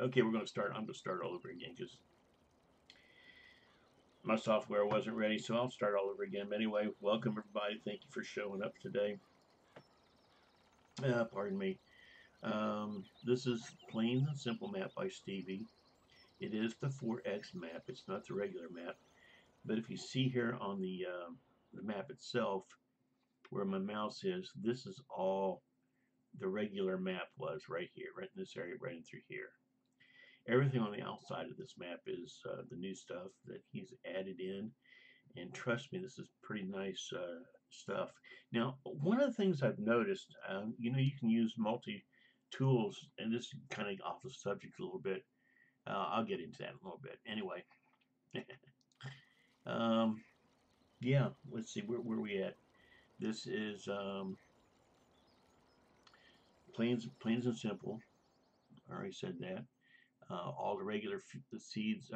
Okay, we're going to start. I'm going to start all over again because my software wasn't ready, so I'll start all over again. But anyway, welcome everybody. Thank you for showing up today. Pardon me. This is Plain and Simple Map by Stevie. It is the 4X map. It's not the regular map. But if you see here on the map itself, where my mouse is, this is all the regular map was right here, right in this area, right in through here. Everything on the outside of this map is the new stuff that he's added in. And trust me, this is pretty nice stuff. Now, one of the things I've noticed, you can use multi-tools, and this is kind of off the subject a little bit. I'll get into that in a little bit. Anyway, um, yeah, let's see, where we at? This is plain and simple. I already said that. All the regular the seeds,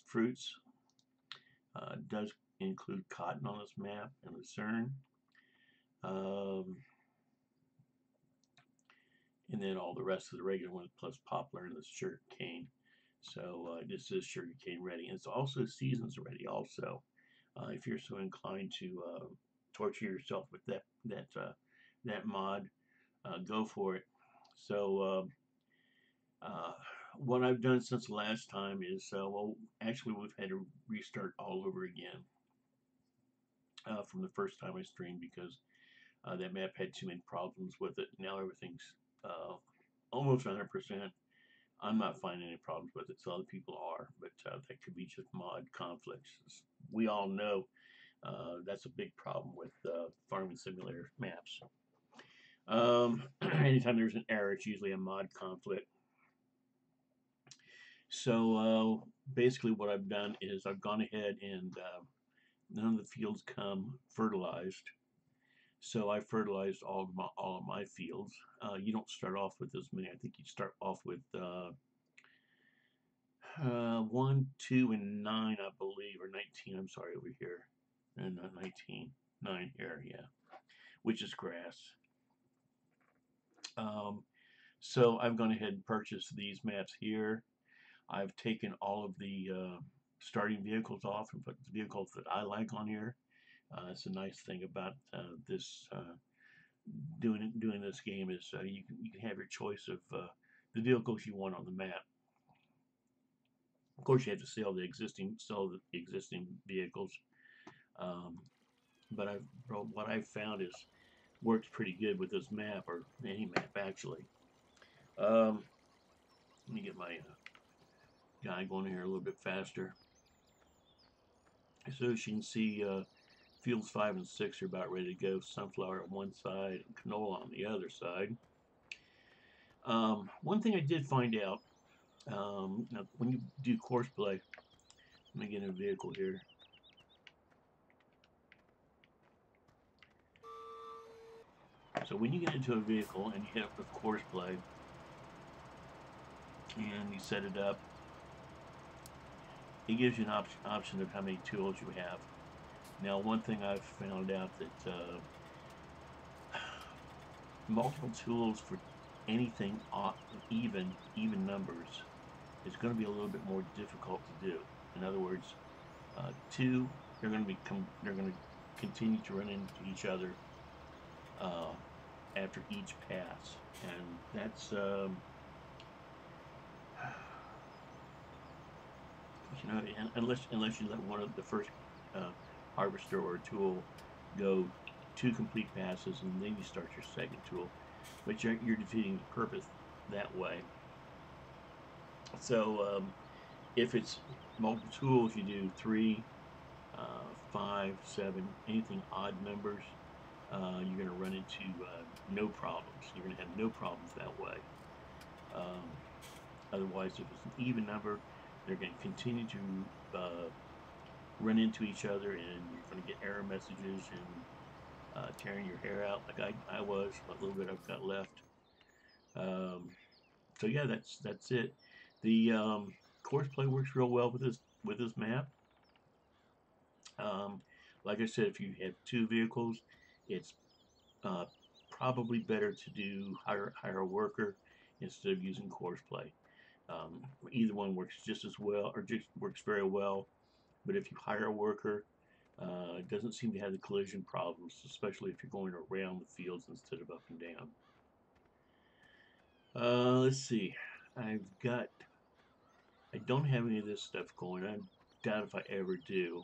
fruits, does include cotton on this map and lucerne. Um, and then all the rest of the regular ones plus poplar and the sugar cane. So this is sugar cane ready. And it's also seasons ready also. If you're so inclined to torture yourself with that mod, go for it. So what I've done since the last time is, well, actually we've had to restart all over again from the first time I streamed because that map had too many problems with it. Now everything's almost 100%. I'm not finding any problems with it, so other people are, but that could be just mod conflicts. As we all know that's a big problem with farming simulator maps. Anytime there's an error, it's usually a mod conflict. So basically what I've done is I've gone ahead and none of the fields come fertilized. So I fertilized all of my fields. You don't start off with as many. I think you start off with 1, 2, and 9, I believe, or 19. I'm sorry, over here, and not 19, 9 here, yeah, which is grass. Um, so I've gone ahead and purchased these maps here. I've taken all of the starting vehicles off and put the vehicles that I like on here. It's a nice thing about this doing this game is you can have your choice of the vehicles you want on the map. Of course, you have to sell the existing vehicles. Um, but what I've found is works pretty good with this map or any map actually. Um, Let me get my guy going here a little bit faster. So as you can see, fields 5 and 6 are about ready to go. Sunflower on one side and canola on the other side. One thing I did find out, now when you do course play, let me get in a vehicle here. So when you get into a vehicle and you hit up with course play and you set it up, it gives you an option of how many tools you have. Now, one thing I've found out that multiple tools for anything even numbers is going to be a little bit more difficult to do. In other words, two they're going to continue to run into each other uh, after each pass, and that's unless you let one of the first uh, harvester or tool go 2 complete passes and then you start your second tool, but you're defeating the purpose that way. So if it's multiple tools, you do 3, 5, 7, anything odd numbers. You're going to run into no problems. You're going to have no problems that way. Um, Otherwise, if it's an even number, they're going to continue to run into each other, and you're going to get error messages and tearing your hair out like I was. A little bit I've got left. Um, so yeah, that's it. The course play works real well with this map. Um, like I said, if you have 2 vehicles, it's uh, probably better to do hire a worker instead of using course play. Either one works just as well, or just works very well. But if you hire a worker, it doesn't seem to have the collision problems, especially if you're going around the fields instead of up and down. Let's see. I don't have any of this stuff going. I doubt if I ever do.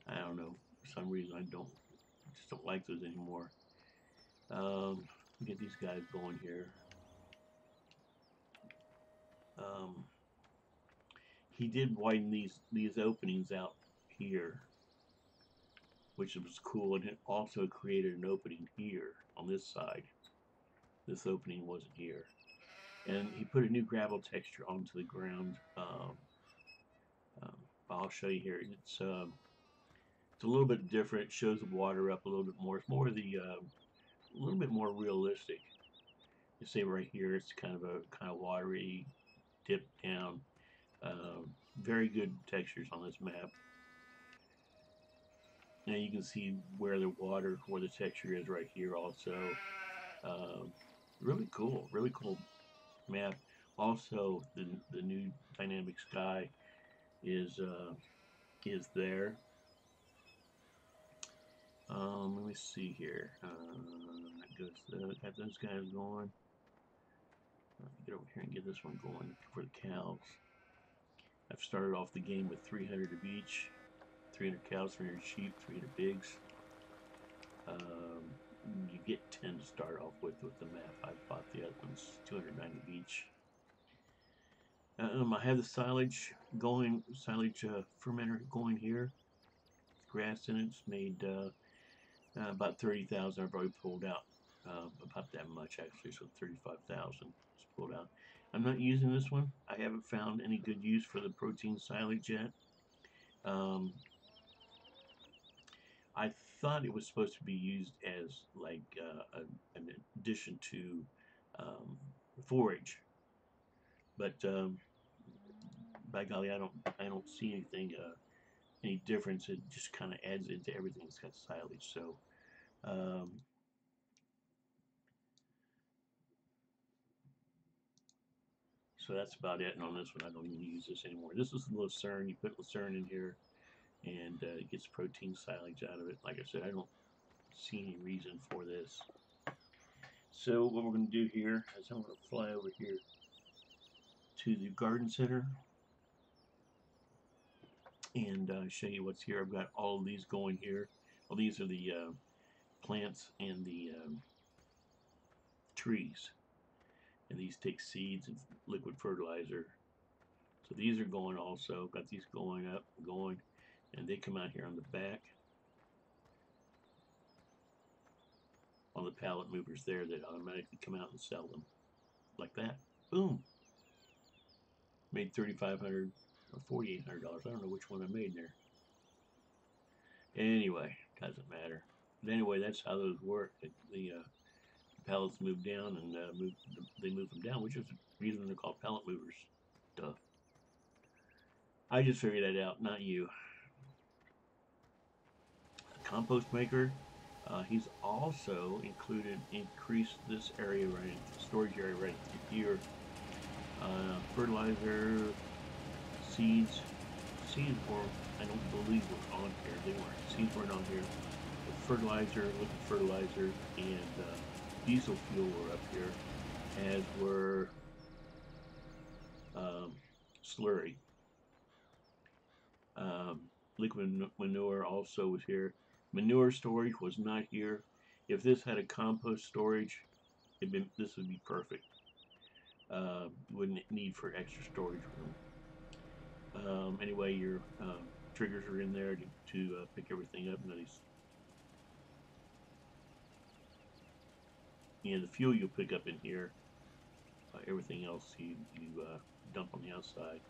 I don't know. For some reason, I just don't like those anymore. Get these guys going here. He did widen these openings out here, which was cool, and it also created an opening here on this side. This opening wasn't here, and he put a new gravel texture onto the ground. I'll show you here. It's a little bit different. It shows the water up a little bit more. It's more a little bit more realistic. You see right here, it's kind of watery dip down. Very good textures on this map. Now you can see where the texture is right here also. Really cool map. Also, the new dynamic sky is there. Let me see here. Got those guys going. Get over here and get this one going for the cows. I've started off the game with 300 of each. 300 cows, 300 sheep, 300 pigs. You get 10 to start off with the map. I bought the other ones, 290 of each. I have the silage fermenter going here. Grass in it's made about 30,000. I've already pulled out about that much actually, so 35,000 is pulled out. I'm not using this one. I haven't found any good use for the protein silage yet. I thought it was supposed to be used as like an addition to forage, but by golly, I don't see anything any difference. It just kind of adds into everything that's got silage. So that's about it. And on this one, I don't even use this anymore. This is lucerne. You put lucerne in here, and it gets protein silage out of it. Like I said, I don't see any reason for this. So what we're going to do here is I'm going to fly over here to the garden center and show you what's here. I've got all of these going here. Well, these are the plants and the trees, and these take seeds and liquid fertilizer. So these are going also. Got these going up, going, and they come out here on the back on the pallet movers there that automatically come out and sell them like that. Boom. Made $3,500 or $4,800. I don't know which one I made there. Anyway, doesn't matter. But anyway, that's how those work. The pallets move down and they move them down, which is the reason they're called pallet movers. Duh. I just figured that out, not you. A compost maker. He's also increased this area right, storage area right here. Fertilizer, seeds were, I don't believe were on here. They weren't. Seeds weren't on here. But fertilizer, liquid fertilizer, and diesel fuel were up here, as were slurry. Liquid manure also was here. Manure storage was not here. If this had a compost storage, this would be perfect. Wouldn't need for extra storage room. Anyway, your triggers are in there to pick everything up. Nice. And the fuel you'll pick up in here. Everything else you dump on the outside.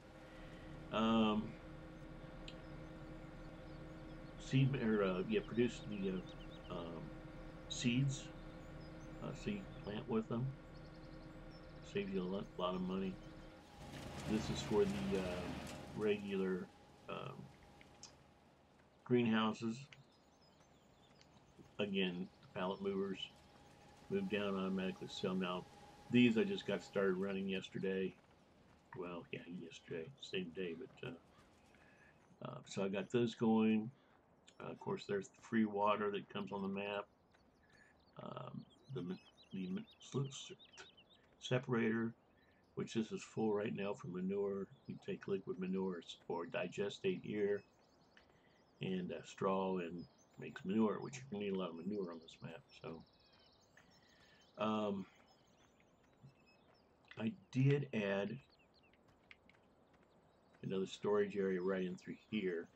Produce the seeds. So you plant with them. Saves you a lot of money. This is for the regular greenhouses. Again, pallet movers move down automatically. So now These I just got started running yesterday. Well, yeah, yesterday, same day, but so I got those going. Of course, there's the free water that comes on the map. Um, the separator, which this is full right now for manure. You take liquid manure or digestate here, and straw and makes manure, which you need a lot of manure on this map. So um, I did add another storage area right in through here.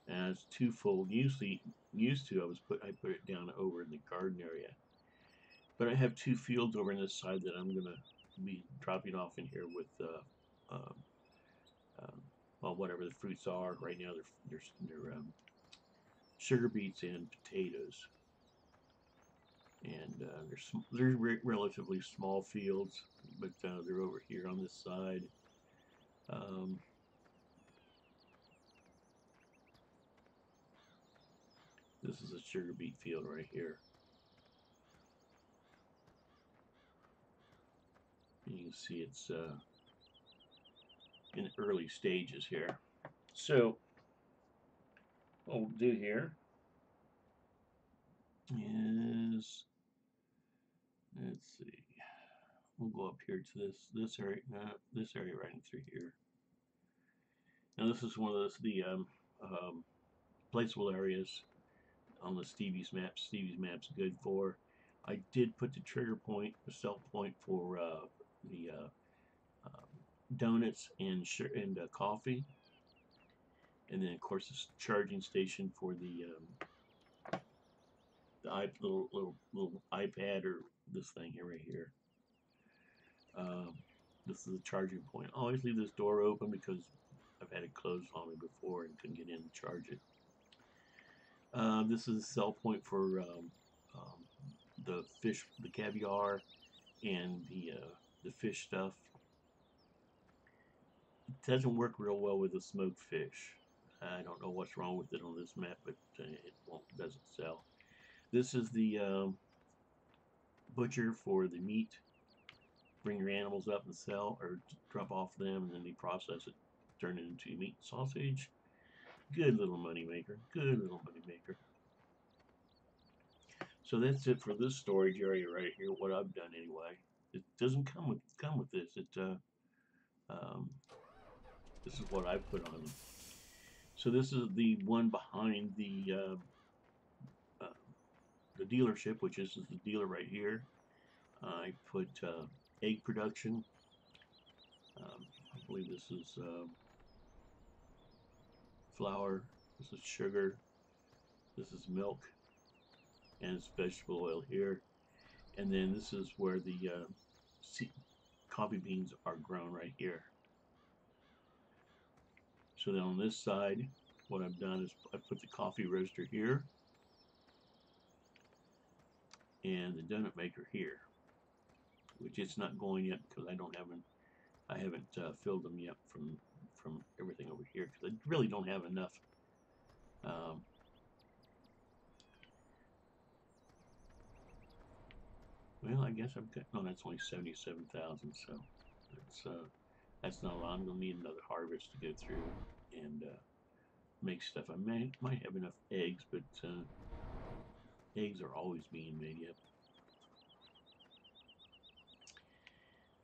And it's twofold. Used to I put it down over in the garden area, but I have two fields over on this side that I'm gonna be dropping off in here with um, um, well, whatever the fruits are right now. They're sugar beets and potatoes, and they're relatively small fields, but they're over here on this side. Um, this is a sugar beet field right here. You can see it's in early stages here. So what we'll do here is, let's see, we'll go up here to this area, this area right in through here. Now this is one of the placeable areas on the Stevie's map. Stevie's map's good for. I did put the trigger point, the sell point for the donuts and coffee, and then of course this charging station for the little iPad or this thing here right here. Um, this is a charging point. I always leave this door open because I've had it closed on me before and couldn't get in and charge it. This is a sell point for the fish, the caviar, and the fish stuff. It doesn't work real well with the smoked fish. I don't know what's wrong with it on this map, but doesn't sell. This is the butcher for the meat. Bring your animals up and sell, or drop off them, and then they process it, turn it into meat and sausage. Good little money maker. Good little money maker. So that's it for this storage area right here. What I've done anyway. It doesn't come with this. Um, this is what I put on them. So this is the one behind uh, the dealership, which is the dealer right here. I put egg production. I believe this is flour. This is sugar. This is milk, and it's vegetable oil here. And then this is where the coffee beans are grown right here. So then on this side, what I've done is I put the coffee roaster here and the donut maker here, which it's not going yet because I haven't filled them yet from everything over here because I really don't have enough. Um, well, I guess I've got no. That's only 77,000, so that's not a lot. I'm gonna need another harvest to go through and make stuff. I might have enough eggs, but eggs are always being made. Yep.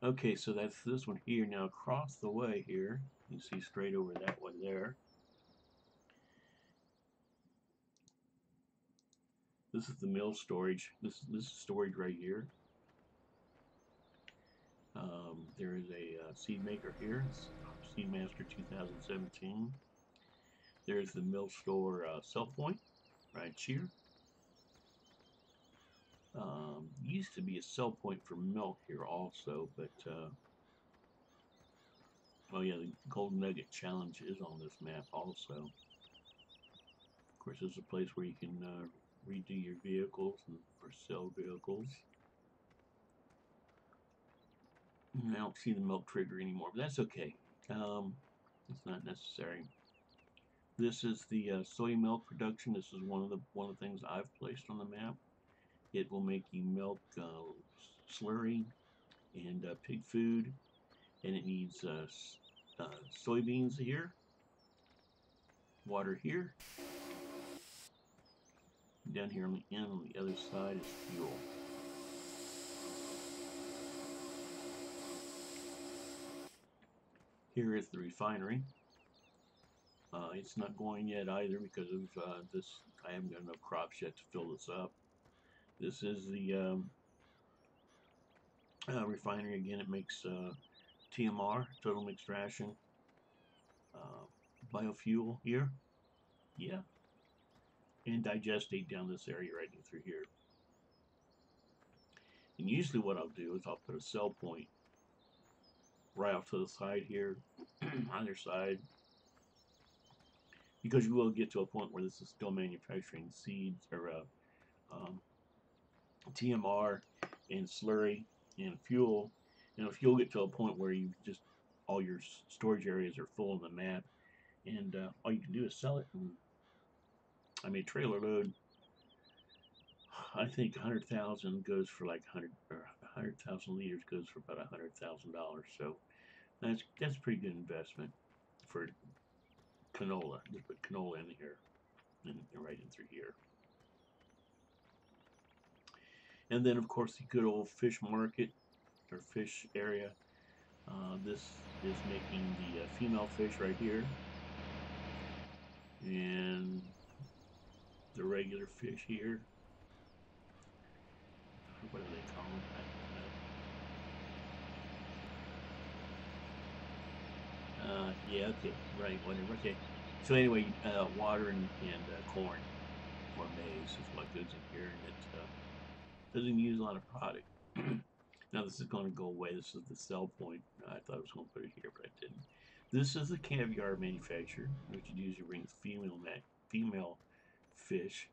Okay, so that's this one here. Now across the way here, you see straight over that one there. This is the mill storage. This is storage right here. There is a seed maker here, Seed Master 2017. There's the mill store sell point right here. Used to be a sell point for milk here also, but oh yeah, the Golden Nugget Challenge is on this map also. Of course, this is a place where you can redo your vehicles or sell vehicles. I don't see the milk trigger anymore, but that's okay. It's not necessary. This is the soy milk production. This is one of the things I've placed on the map. It will make you milk slurry, and pig food, and it needs soybeans here, water here. Down here on the end, on the other side, is fuel. Here is the refinery. It's not going yet either because of this. I haven't got enough crops yet to fill this up. This is the refinery again. It makes TMR, total mixed ration, biofuel here, yeah, and digestate down this area right through here. And usually what I'll do is I'll put a cell point right off to the side here, either side, because you will get to a point where this is still manufacturing seeds or TMR and slurry and fuel. And if you'll get to a point where you just all your storage areas are full on the map, and all you can do is sell it. And, I mean, trailer load. I think 100,000 goes for like 100,000 liters goes for about $100,000. So that's a pretty good investment for canola. Just put canola in here and right in through here. And then of course the good old fish market or fish area. This is making the female fish right here, and the regular fish here. What do they call them? Yeah, okay, right, whatever, okay. So anyway, water and corn or maize is what goes in here, and it doesn't use a lot of product. Now this is going to go away. This is the sell point. I thought I was going to put it here, but I didn't. This is the caviar manufacturer, which usually brings female fish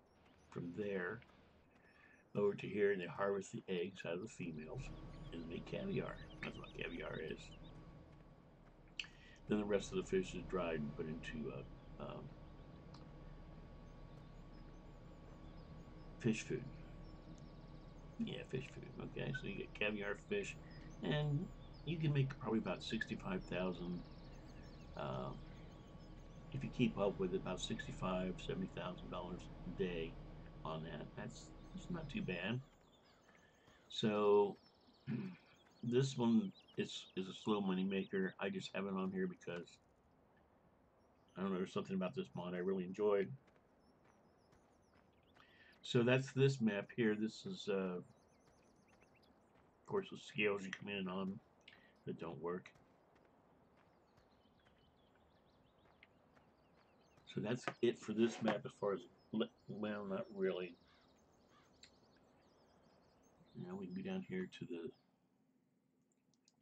from there over to here, and they harvest the eggs out of the females and make caviar. That's what caviar is. Then the rest of the fish is dried and put into fish food. Yeah, fish food. Okay, so you get caviar fish, and you can make probably about 65,000. If you keep up with it, about $70,000 a day on that. That's not too bad. So this one is a slow money maker. I just have it on here because I don't know, there's something about this mod I really enjoyed. So that's this map here. This is of course the scales you come in on that don't work. So that's it for this map as far as, well, not really. Now we can go down here to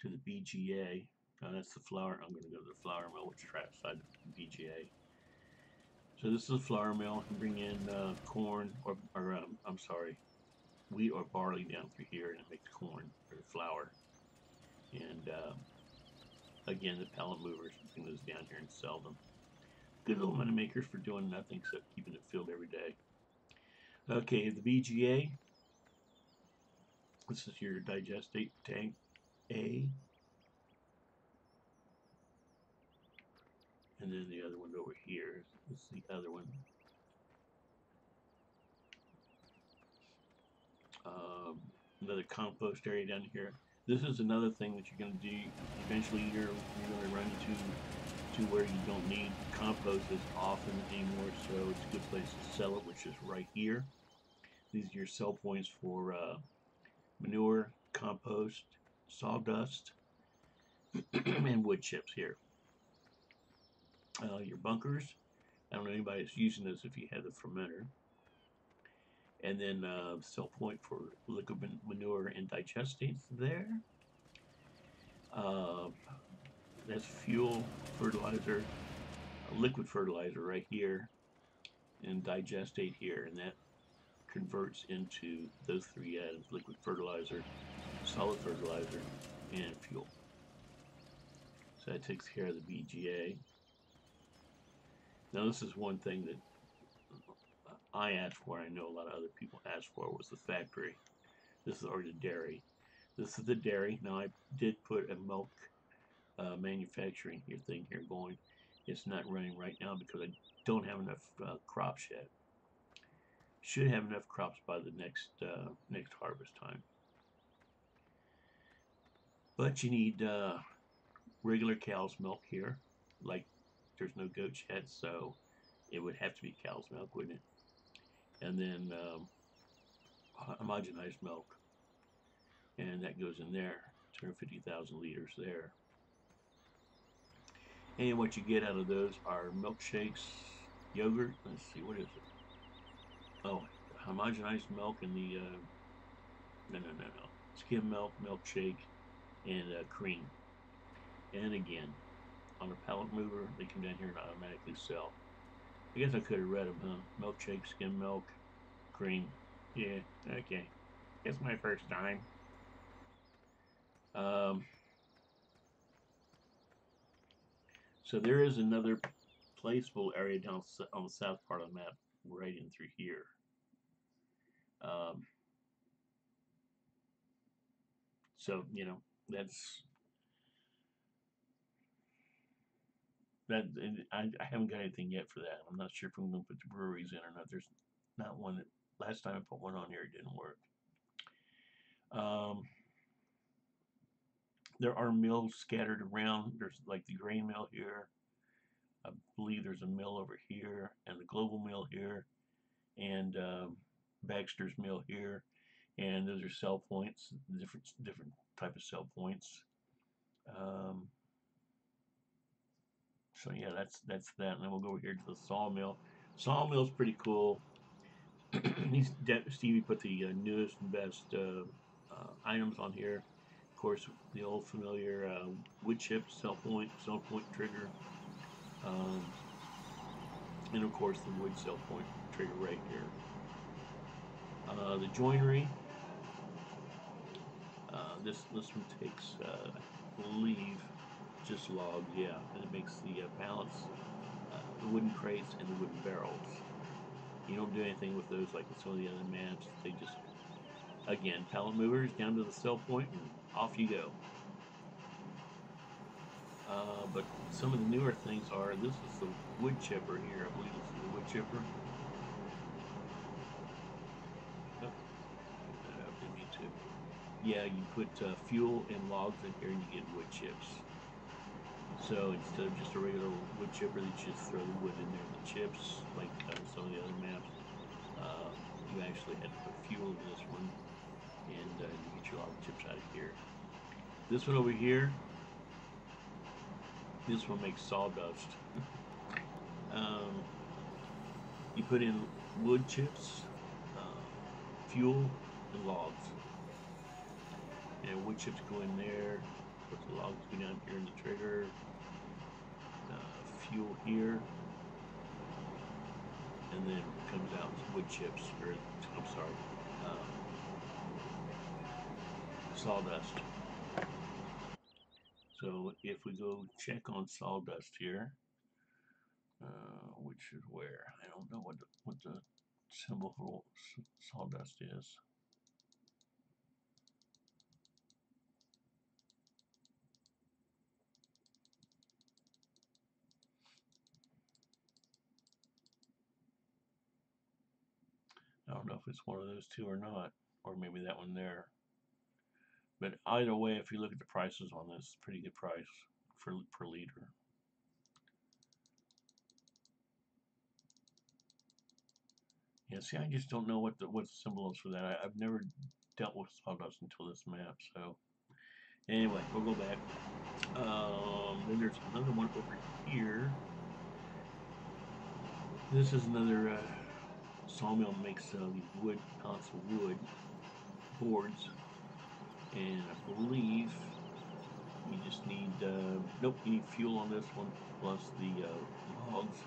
the BGA. That's the flour. I'm going to go to the flour mill, which is right outside the BGA. So this is a flour mill. You can bring in corn or I'm sorry, wheat or barley down through here, and it makes corn or flour. And again, the pallet movers bring those down here and sell them. Good little money makers for doing nothing except keeping it filled every day. Okay, the BGA. This is your digestate tank A. And then the other one over here is the other one. Another compost area down here. This is another thing that you're going to do. Eventually, you're going to run to where you don't need compost as often anymore. So it's a good place to sell it, which is right here. These are your sell points for manure, compost, sawdust, and wood chips here. Your bunkers. I don't know anybody that's using this if you have the fermenter. And then sell point for liquid manure and digestates there. That's fuel, fertilizer, liquid fertilizer right here, and digestate here, and that converts into those three items: liquid fertilizer, solid fertilizer, and fuel. So that takes care of the BGA. Now this is one thing that I asked for, I know a lot of other people asked for, was the factory. This is already the dairy. This is the dairy. Now I did put a milk manufacturing here thing here going. It's not running right now because I don't have enough crops yet. Should have enough crops by the next harvest time. But you need regular cow's milk here. Like there's no goats yet, so it would have to be cow's milk, wouldn't it? And then homogenized milk, and that goes in there. 250,000 liters there. And what you get out of those are milkshakes, yogurt. Let's see, what is it? Oh, homogenized milk and the no, skim milk, milkshake, and cream. And again, on a pallet mover, they come down here and automatically sell. I guess I could have read them, huh? Milkshake, skim milk, cream. Yeah, okay. It's my first time. Um, so there is another placeable area down on the south part of the map, right in through here. Um, so you know that's that. I haven't got anything yet for that. I'm not sure if I'm going to put the breweries in or not. There's not one that last time I put one on here, it didn't work. Um, there are mills scattered around. There's like the grain mill here. I believe there's a mill over here and the global mill here and Baxter's mill here. And those are sell points, different type of sell points. Um, so yeah, that's that. And then we'll go over here to the sawmill. Sawmill's pretty cool. Stevie put the newest and best items on here. Of course, the old familiar wood chip, sell point trigger, um, and of course the wood sell point trigger right here. The joinery. This one takes, I believe, just logs, yeah, and it makes the pallets, the wooden crates, and the wooden barrels. You don't do anything with those like some of the other maps. They just, again, pallet movers down to the sell point, and off you go. But some of the newer things are, this is the wood chipper here. I believe this is the wood chipper. Oh, pick that up, didn't mean to. Yeah, you put fuel and logs in here and you get wood chips. So instead of just a regular wood chipper, you just throw the wood in there and the chips, like some of the other maps. You actually had to put fuel in this one, and you get your log chips out of here. This one over here, this one makes sawdust. You put in wood chips, fuel, and logs. And wood chips go in there. Put the logs go down here in the trigger. Fuel here, and then it comes out as wood chips, or I'm sorry, sawdust. So if we go check on sawdust here, which is where I don't know what the symbol for sawdust is. I don't know if it's one of those two or not, or maybe that one there. But either way, if you look at the prices on this, pretty good price per liter. Yeah, see, I just don't know what the symbol is for that. I've never dealt with sawdust until this map. So anyway, we'll go back. Then there's another one over here. This is another sawmill makes wood, pallets of wood, boards, and I believe you just need, nope, you need fuel on this one, plus the logs,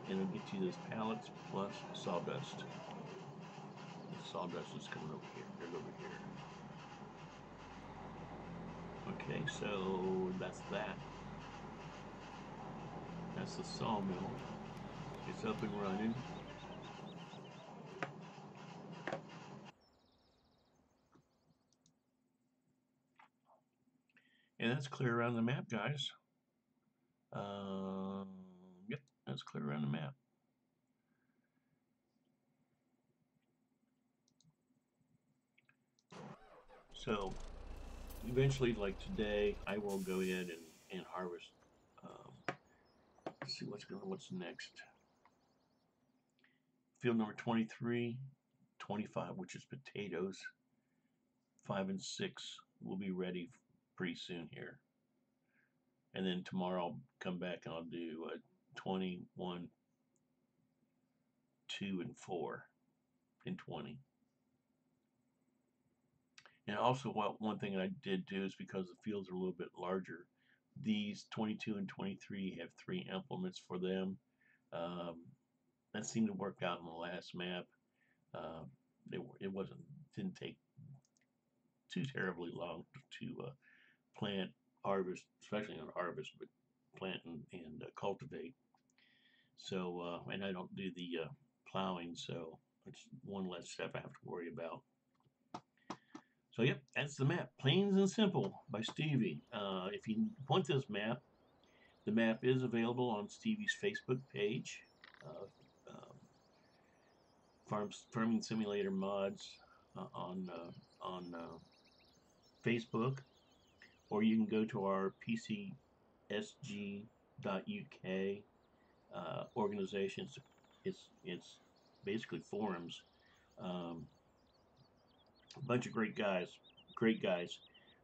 and it'll get you those pallets, plus sawdust. The sawdust is coming over here, there's over here. Okay, so that's that. That's the sawmill. It's up and running. And that's clear around the map, guys. Yep, that's clear around the map. So eventually, like today, I will go in and harvest. Let's see what's next. Field number 23, 25, which is potatoes. 5 and 6 will be ready pretty soon here. And then tomorrow I'll come back and I'll do 21, 2, and 4 and 20. And also, one thing I did do is because the fields are a little bit larger, these 22 and 23 have 3 implements for them. That seemed to work out in the last map. Uh, it didn't take too terribly long to plant, harvest, especially on harvest, but plant and cultivate. So, and I don't do the plowing, so it's one less step I have to worry about. So, yep, that's the map. Plain and Simple by Stevie. If you want this map, the map is available on Stevie's Facebook page, Farming Simulator Mods on Facebook, or you can go to our PCSG.UK organization. It's basically forums. Um, a bunch of great guys, great guys.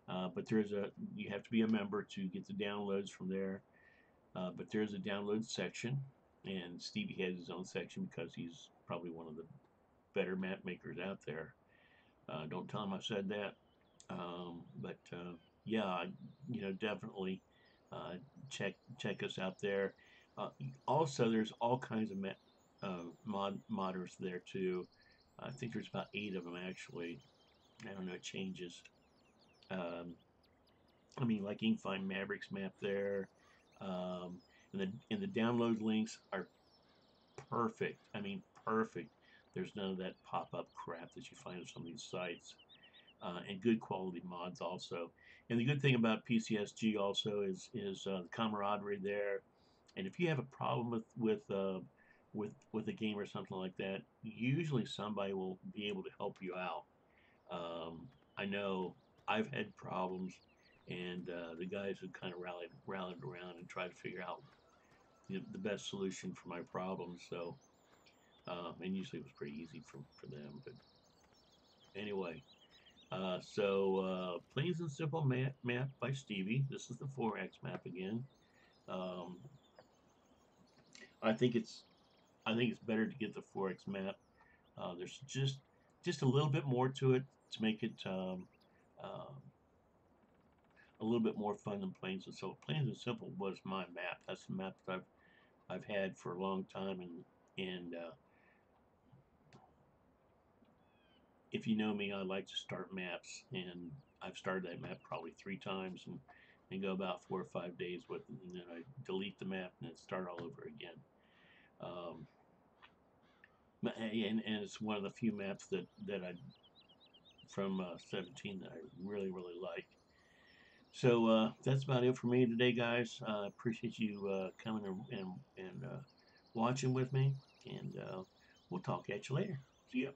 But you have to be a member to get the downloads from there. But there's a download section, and Stevie has his own section because he's probably one of the better map makers out there. Don't tell him I said that. But yeah, definitely uh, check us out there. Also, there's all kinds of modders there too. I think there's about 8 of them actually. I don't know, it changes. Um, I mean, like you can find Maverick's map there, and the download links are perfect. I mean, perfect. There's none of that pop-up crap that you find on some of these sites, and good quality mods also. And the good thing about PCSG also is the camaraderie there. And if you have a problem with a game or something like that, usually somebody will be able to help you out. I know I've had problems, and the guys have kind of rallied around and tried to figure out the best solution for my problems. So, and usually it was pretty easy for them. But anyway, Plain and Simple map by Stevie. This is the 4X map again. Um, I think it's better to get the 4X map. There's just a little bit more to it to make it uh, a little bit more fun than Plains and Simple. Plains and Simple was my map. That's the map that I've had for a long time, and if you know me, I like to start maps, and I've started that map probably 3 times and go about 4 or 5 days with it, and then I delete the map and then start all over again. Um, and it's one of the few maps that I from 17 that I really like. So that's about it for me today, guys. Appreciate you coming and watching with me, and we'll talk at you later. See ya.